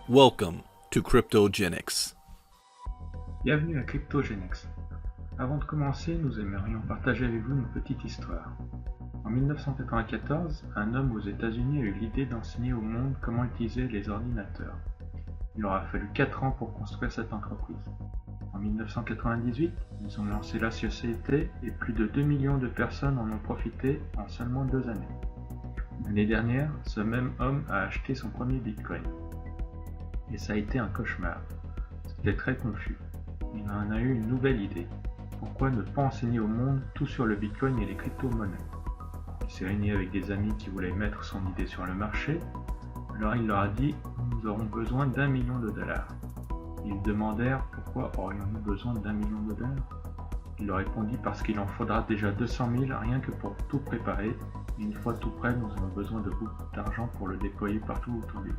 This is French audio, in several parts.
Welcome to Cryptogenics. Bienvenue à Cryptogenics. Avant de commencer, nous aimerions partager avec vous une petite histoire. En 1994, un homme aux États-Unis a eu l'idée d'enseigner au monde comment utiliser les ordinateurs. Il aura fallu 4 ans pour construire cette entreprise. En 1998, ils ont lancé la société et plus de 2 millions de personnes en ont profité en seulement 2 années. L'année dernière, ce même homme a acheté son premier Bitcoin. Et ça a été un cauchemar. C'était très confus. Il en a eu une nouvelle idée. Pourquoi ne pas enseigner au monde tout sur le Bitcoin et les crypto-monnaies? Il s'est réuni avec des amis qui voulaient mettre son idée sur le marché. Alors il leur a dit « Nous aurons besoin d'1 million de dollars ». Ils demandèrent « Pourquoi aurions-nous besoin d'1 million de dollars ?» Il leur répondit « Parce qu'il en faudra déjà 200 000 rien que pour tout préparer. Et une fois tout prêt, nous aurons besoin de beaucoup d'argent pour le déployer partout autour du monde. »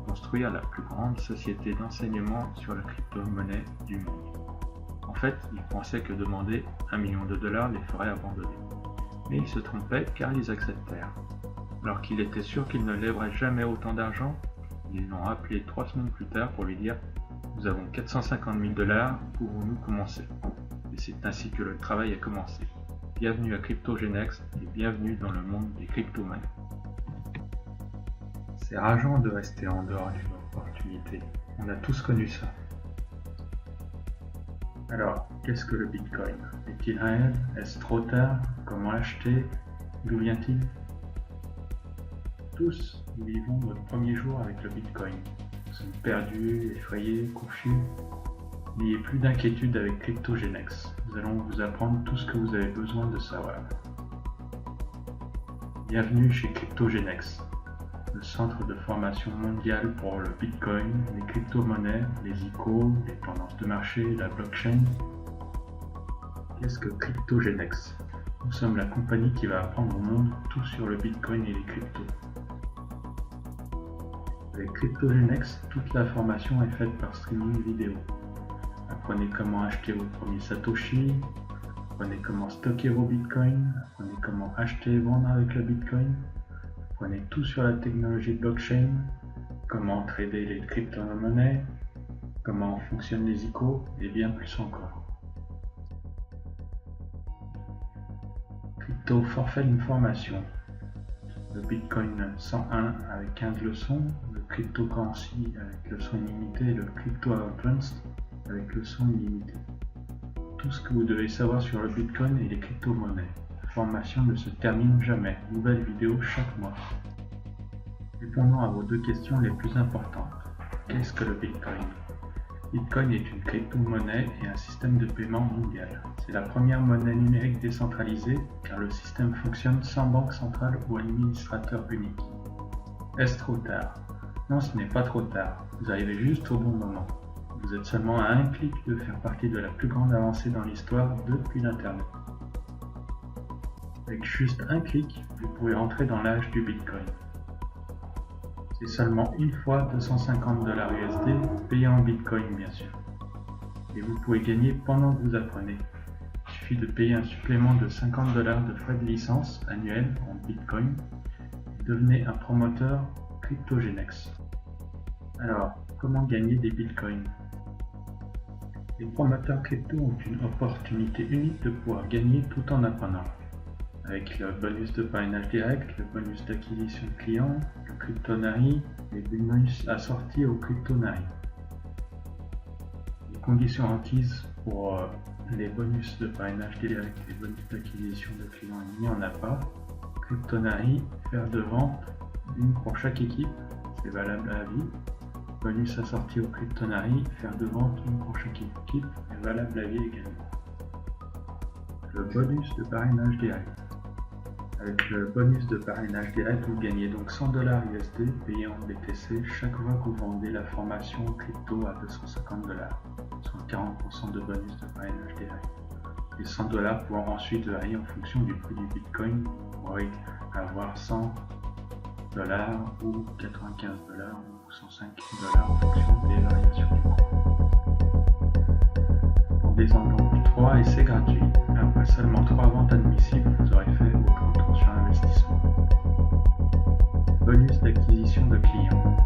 Construire la plus grande société d'enseignement sur la crypto-monnaie du monde. En fait, ils pensaient que demander 1 million de dollars les ferait abandonner. Mais ils se trompaient car ils acceptèrent. Alors qu'il était sûr qu'ils ne lèveraient jamais autant d'argent, ils l'ont appelé 3 semaines plus tard pour lui dire « Nous avons 450 000 dollars, pouvons-nous commencer ?» Et c'est ainsi que le travail a commencé. Bienvenue à Cryptogenics et bienvenue dans le monde des crypto-monnaies. C'est rageant de rester en dehors d'une opportunité. On a tous connu ça. Alors, qu'est-ce que le Bitcoin? Est-il réel? Est-ce trop tard? Comment l'acheter? D'où vient-il? Tous, nous vivons notre premier jour avec le Bitcoin. Nous sommes perdus, effrayés, confus. N'ayez plus d'inquiétude avec Cryptogenics. Nous allons vous apprendre tout ce que vous avez besoin de savoir. Bienvenue chez Cryptogenics, le centre de formation mondial pour le Bitcoin, les crypto-monnaies, les ICO, les tendances de marché, la blockchain. Qu'est-ce que Cryptogenics? Nous sommes la compagnie qui va apprendre au monde tout sur le Bitcoin et les cryptos. Avec Cryptogenics, toute la formation est faite par streaming vidéo. Apprenez comment acheter votre premier Satoshi, apprenez comment stocker vos Bitcoins, apprenez comment acheter et vendre avec le Bitcoin. Apprenez tout sur la technologie blockchain, comment trader les crypto-monnaies, comment fonctionnent les ICO et bien plus encore. Crypto forfait d'une formation. Le Bitcoin 101 avec 15 leçons, le cryptocurrency avec leçon illimitée et le crypto advanced avec leçon illimitée. Tout ce que vous devez savoir sur le Bitcoin et les crypto-monnaies. La formation ne se termine jamais. Nouvelle vidéo chaque mois. Répondons à vos 2 questions les plus importantes. Qu'est-ce que le Bitcoin? Bitcoin est une crypto-monnaie et un système de paiement mondial. C'est la première monnaie numérique décentralisée car le système fonctionne sans banque centrale ou administrateur unique. Est-ce trop tard? Non, ce n'est pas trop tard. Vous arrivez juste au bon moment. Vous êtes seulement à un clic de faire partie de la plus grande avancée dans l'histoire depuis l'Internet. Avec juste un clic, vous pouvez entrer dans l'âge du Bitcoin. C'est seulement une fois 250 $ USD payé en Bitcoin bien sûr. Et vous pouvez gagner pendant que vous apprenez. Il suffit de payer un supplément de 50 $ de frais de licence annuels en Bitcoin et devenez un promoteur Cryptogenics. Alors, comment gagner des Bitcoins? Les promoteurs crypto ont une opportunité unique de pouvoir gagner tout en apprenant. Avec le bonus de parrainage direct, le bonus d'acquisition de clients, le Cryptonary, les bonus assortis au Cryptonary. Les conditions requises pour les bonus de parrainage direct et les bonus d'acquisition de clients, il n'y en a pas. Cryptonary, faire de vente, une pour chaque équipe, c'est valable à vie. Bonus assorti au Cryptonary, faire de vente, une pour chaque équipe, est valable à vie également. Le bonus de parrainage direct. Avec le bonus de parrainage direct, vous gagnez donc 100 $ USD payés en BTC chaque fois que vous vendez la formation crypto à 250 $, soit 40% de bonus de parrainage direct. Les 100 $ pourront ensuite varier en fonction du prix du Bitcoin. Vous pourrez avoir 100 $ ou 95 $ ou 105 $ en fonction des variations du cours. Vendez-en donc 3 et c'est gratuit. Après seulement 3 ventes admissibles, vous aurez fait votre retour sur investissement. Bonus d'acquisition de clients.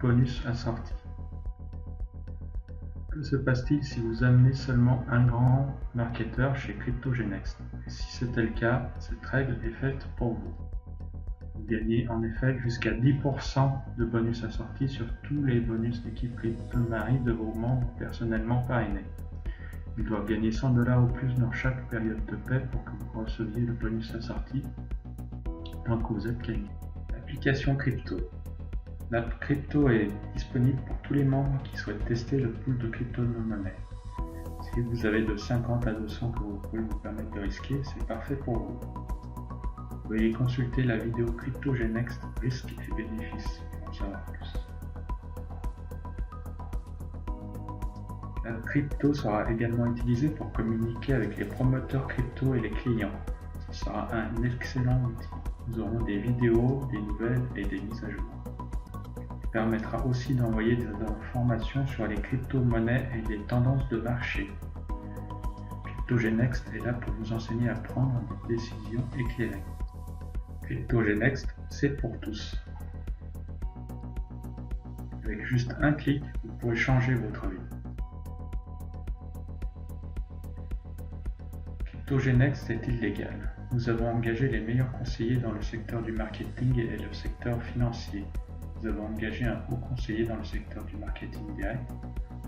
bonus assortis. Que se passe-t-il si vous amenez seulement un grand marketeur chez CryptoGenext? Et si c'était le cas, cette règle est faite pour vous. Vous gagnez en effet jusqu'à 10% de bonus assortis sur tous les bonus d'équipe CryptoMari de vos membres personnellement parrainés. Ils doivent gagner 100 $ ou plus dans chaque période de paie pour que vous receviez le bonus assorti tant que vous êtes gagné. Application crypto. L'app crypto est disponible pour tous les membres qui souhaitent tester le pool de crypto-monnaie. Si vous avez de 50 à 200 que vous pouvez vous permettre de risquer, c'est parfait pour vous. Veuillez consulter la vidéo CryptoGenext risques et bénéfices pour en savoir plus. La crypto sera également utilisée pour communiquer avec les promoteurs crypto et les clients. Ce sera un excellent outil. Nous aurons des vidéos, des nouvelles et des mises à jour. Il permettra aussi d'envoyer des informations sur les crypto-monnaies et les tendances de marché. CryptoGenext est là pour vous enseigner à prendre des décisions éclairées. CryptoGenext, c'est pour tous. Avec juste un clic, vous pouvez changer votre vie. CryptoGenext est illégal. Nous avons engagé les meilleurs conseillers dans le secteur du marketing et le secteur financier. Nous avons engagé un haut conseiller dans le secteur du marketing direct.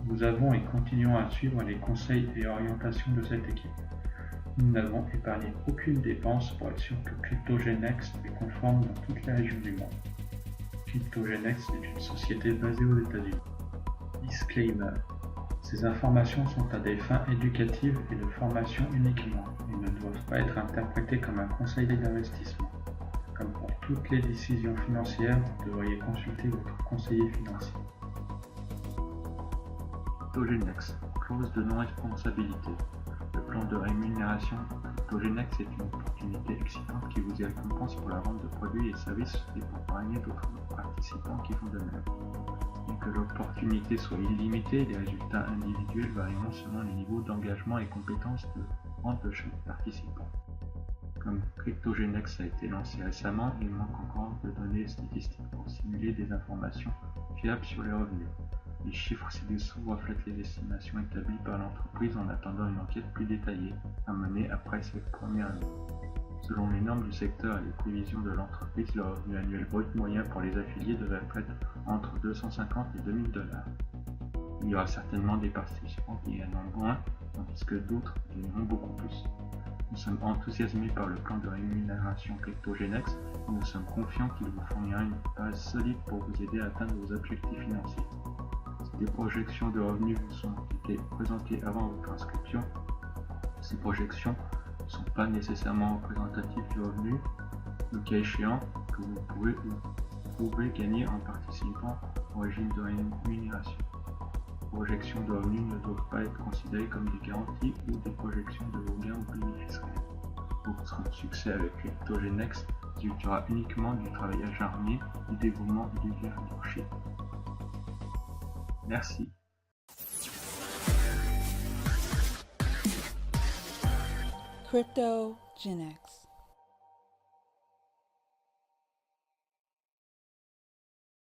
Nous avons et continuons à suivre les conseils et orientations de cette équipe. Nous n'avons épargné aucune dépense pour être sûr que CryptoGenext est conforme dans toutes les régions du monde. CryptoGenext est une société basée aux États-Unis. Disclaimer. Ces informations sont à des fins éducatives et de formation uniquement et ne doivent pas être interprétées comme un conseil d'investissement. Comme pour toutes les décisions financières, vous devriez consulter votre conseiller financier. CryptoGenext, clause de non-responsabilité. Le plan de rémunération CryptoGenext est une opportunité excitante qui vous récompense pour la vente de produits et services et pour parrainer d'autres participants qui font de même. Bien que l'opportunité soit illimitée, les résultats individuels varieront selon les niveaux d'engagement et compétences de vente de chaque participant. Comme CryptoGenext a été lancé récemment, il manque encore de données statistiques pour simuler des informations fiables sur les revenus. Les chiffres ci-dessous reflètent les estimations établies par l'entreprise en attendant une enquête plus détaillée à mener après cette première année. Selon les normes du secteur et les prévisions de l'entreprise, le revenu annuel brut moyen pour les affiliés devrait être entre 250 et 2000 $. Il y aura certainement des participants qui gagneront moins, tandis que d'autres gagneront beaucoup plus. Nous sommes enthousiasmés par le plan de rémunération CryptoGenext et nous sommes confiants qu'il vous fournira une base solide pour vous aider à atteindre vos objectifs financiers. Si des projections de revenus vous ont été présentées avant votre inscription, ces projections ne sont pas nécessairement représentatives du revenu, le cas échéant, que vous pouvez gagner en participant au régime de rémunération. Les projections de revenus ne doivent pas être considérées comme des garanties ou des projections de vos gains ou bénéfices réels. Votre succès avec CryptoGenext résultera uniquement du travail acharné, du dévouement et du leadership. Merci. CryptoGenext.